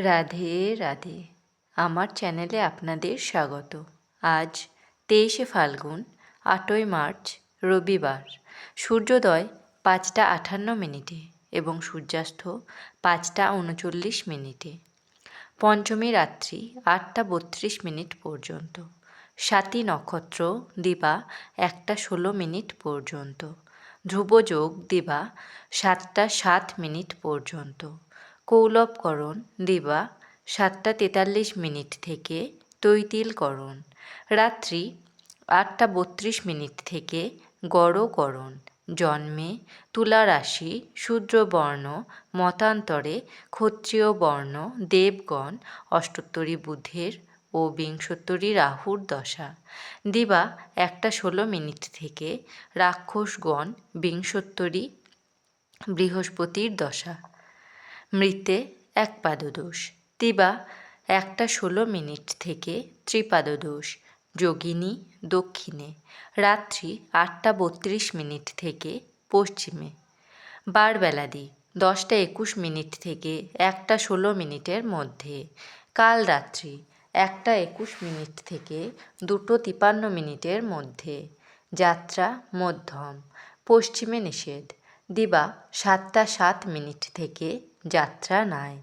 রাধে রাধে। আমার চ্যানেলে আপনাদের স্বাগত। আজ 23শে ফাল্গুন, 8ই মার্চ, রবিবার। সূর্যোদয় 5টা 58 এবং সূর্যাস্ত 5টা 39 পঞ্চমী রাত্রি 8টা 32 পর্যন্ত। স্বাতী নক্ষত্র দিবা 1টা 16 পর্যন্ত। ধ্রুবযোগ দিবা 7টা 7 পর্যন্ত। কৌলবকরণ দিবা 7টা 43 থেকে তৈতিলকরণ। রাত্রি 8টা 32 থেকে গড়করণ। জন্মে তুলা রাশি, শূদ্রবর্ণ, মতান্তরে ক্ষত্রিয় বর্ণ, দেবগণ, অষ্টোত্তরী বুধের ও বিংশোত্তরী রাহুর দশা। দিবা 1টা 16 থেকে রাক্ষসগণ, বিংশোত্তরী বৃহস্পতির দশা। মৃতে একপাদদোষ। দিবা 1টা 16 থেকে ত্রিপাদদোষ। যোগিনী দক্ষিণে। রাত্রি 8টা 32 থেকে পশ্চিমে। বারবেলাদি 10টা 21 থেকে 1টা 16 মধ্যে। কাল রাত্রি 1টা 21 থেকে 2টো 53 মধ্যে। যাত্রা মধ্যম। পশ্চিমে নিষেধ। দিবা 7টা 7 থেকে যাত্রা নাই।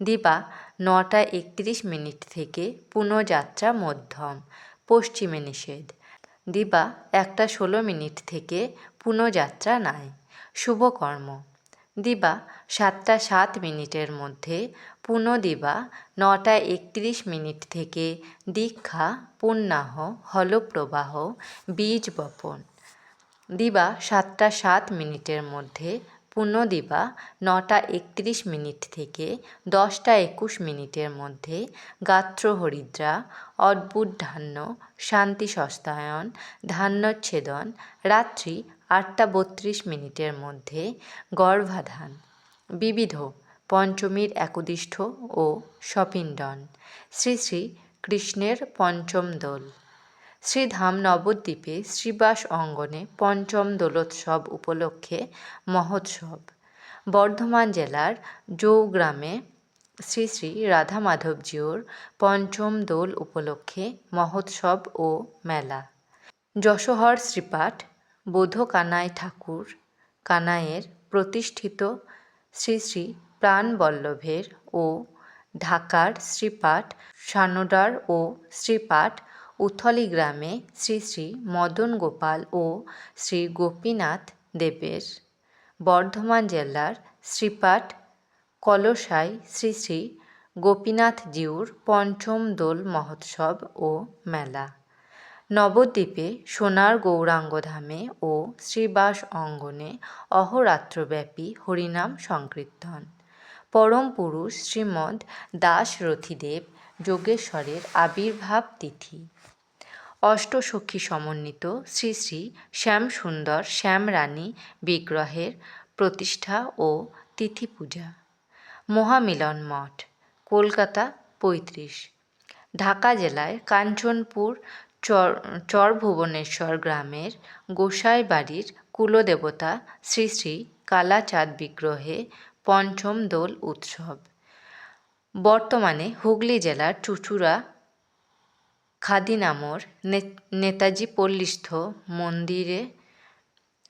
দিবা 9টা 31 থেকে পুনঃযাত্রা মধ্যম। পশ্চিমে নিষেধ। দিবা 1টা 16 থেকে পুনঃযাত্রা নাই। শুভকর্ম। দিবা 7টা 7 মধ্যে পুনঃদিবা 9টা 31 থেকে দীক্ষা, পুণ্যাহ, হলপ্রবাহ, বীজ বপন। দিবা 7টা 7 মধ্যে পুনঃদিবা 9টা 31 থেকে 10টা 21 মধ্যে গাত্রহরিদ্রা, অদ্ভুতধান্য, শান্তি সস্তায়ন, ধান্যচ্ছেদন। রাত্রি 8টা 32 মধ্যে গর্ভাধান। বিবিধ পঞ্চমীর একদিষ্ঠ ও সপিণ্ডন। শ্রী শ্রী কৃষ্ণের পঞ্চম দোল। শ্রীধাম নবদ্বীপে শ্রীবাস অঙ্গনে পঞ্চম দোলোৎসব উপলক্ষে মহোৎসব। বর্ধমান জেলার জৌগ্রামে শ্রী শ্রী রাধা মাধবজিউর পঞ্চম দোল উপলক্ষে মহোৎসব ও মেলা। যশোহর শ্রীপাঠ বোধ কানাই ঠাকুর কানাইয়ের প্রতিষ্ঠিত শ্রী শ্রী প্রাণবল্লভের ও ঢাকার শ্রীপাঠ সানোডার ও শ্রীপাঠ উথলি গ্রামে শ্রী শ্রী মদন গোপাল ও শ্রী গোপীনাথ দেবের। বর্ধমান জেলার শ্রীপাঠ কলসাই শ্রী শ্রী গোপীনাথজিউর পঞ্চম দোল মহোৎসব ও মেলা। নবদ্বীপে সোনার গৌরাঙ্গধামে ও শ্রীবাস অঙ্গনে অহোরাত্রব্যাপী হরিনাম সংকীর্তন। পরম পুরুষ শ্রীমদ্ দাশরথীদেব যোগেশ্বরের আবির্ভাব তিথি। অষ্টসখী সমন্বিত শ্রী শ্রী শ্যামসুন্দর শ্যামরানী বিগ্রহের প্রতিষ্ঠা ও তিথি পূজা। মহামিলন মঠ, কলকাতা 35। ঢাকা জেলায় কাঞ্চনপুর চরভুবনেশ্বর গ্রামের গোসাই বাড়ির কুলদেবতা শ্রী শ্রী কালাচাঁদ বিগ্রহে পঞ্চম দোল উৎসব। বর্তমানে হুগলি জেলার চুঁচুড়া খাদিনামর নেতাজি পল্লীস্থ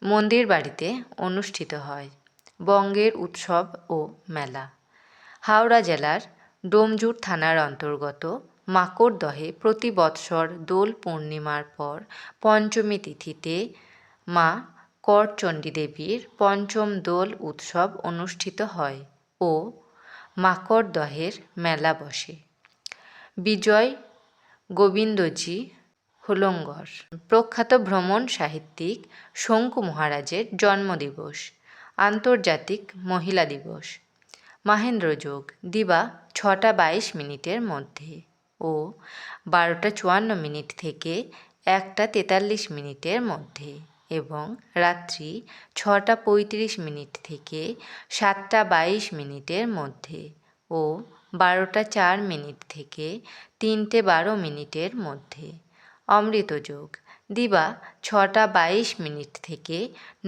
মন্দির বাড়িতে অনুষ্ঠিত হয় বঙ্গের উৎসব ও মেলা। হাওড়া জেলার ডোমজুর থানার অন্তর্গত মাকড়দহে প্রতি বৎসর দোল পূর্ণিমার পর পঞ্চমী তিথিতে মা করচণ্ডী দেবীর পঞ্চম দোল উৎসব অনুষ্ঠিত হয় ও মাকড়দহের মেলা বসে। বিজয় গোবিন্দজি হোলঙ্গর প্রখ্যাত ভ্রমণ সাহিত্যিক শঙ্কু মহারাজের জন্মদিবস। আন্তর্জাতিক মহিলা দিবস। মাহেন্দ্রযোগ দিবা 6টা 22 মধ্যে ও 12টা 54 থেকে 1টা 43 মধ্যে এবং রাত্রি 6টা 35 থেকে 7টা 22 মধ্যে ও 12টা 4 থেকে 3টে 12 মধ্যে। অমৃতযোগ দিবা 6টা 22 থেকে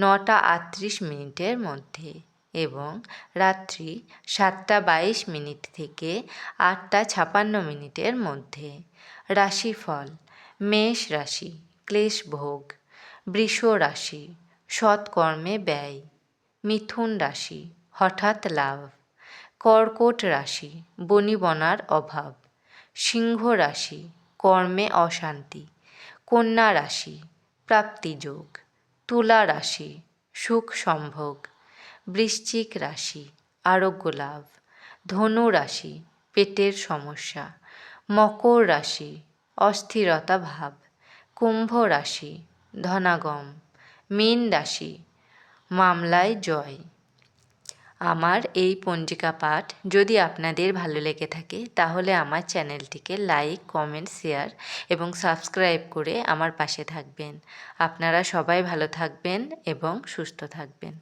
9টা 38 মধ্যে এবং রাত্রি 7:22 থেকে 8:56 মধ্যে। রাশিফল: মেষ রাশি ক্লেশ ভোগ, বৃষ রাশি সৎকর্মে ব্যয়, মিথুন রাশি হঠাৎ লাভ, কর্কট রাশি বনিবনার অভাব, সিংহ রাশি কর্মে অশান্তি, কন্যা রাশি প্রাপ্তিযোগ, তুলা রাশি সুখ সম্ভোগ, বৃশ্চিক রাশি আরোগ্য লাভ, ধনু রাশি পেটের সমস্যা, মকর রাশি অস্থিরতা ভাব, কুম্ভ রাশি ধনাগম, মীন রাশি মামলায় জয়। আমার এই পঞ্জিকা পাঠ যদি আপনাদের ভালো লেগে থাকে তাহলে আমার চ্যানেলটিকে লাইক, কমেন্ট, শেয়ার এবং সাবস্ক্রাইব করে আমার পাশে থাকবেন। আপনারা সবাই ভালো থাকবেন এবং সুস্থ থাকবেন।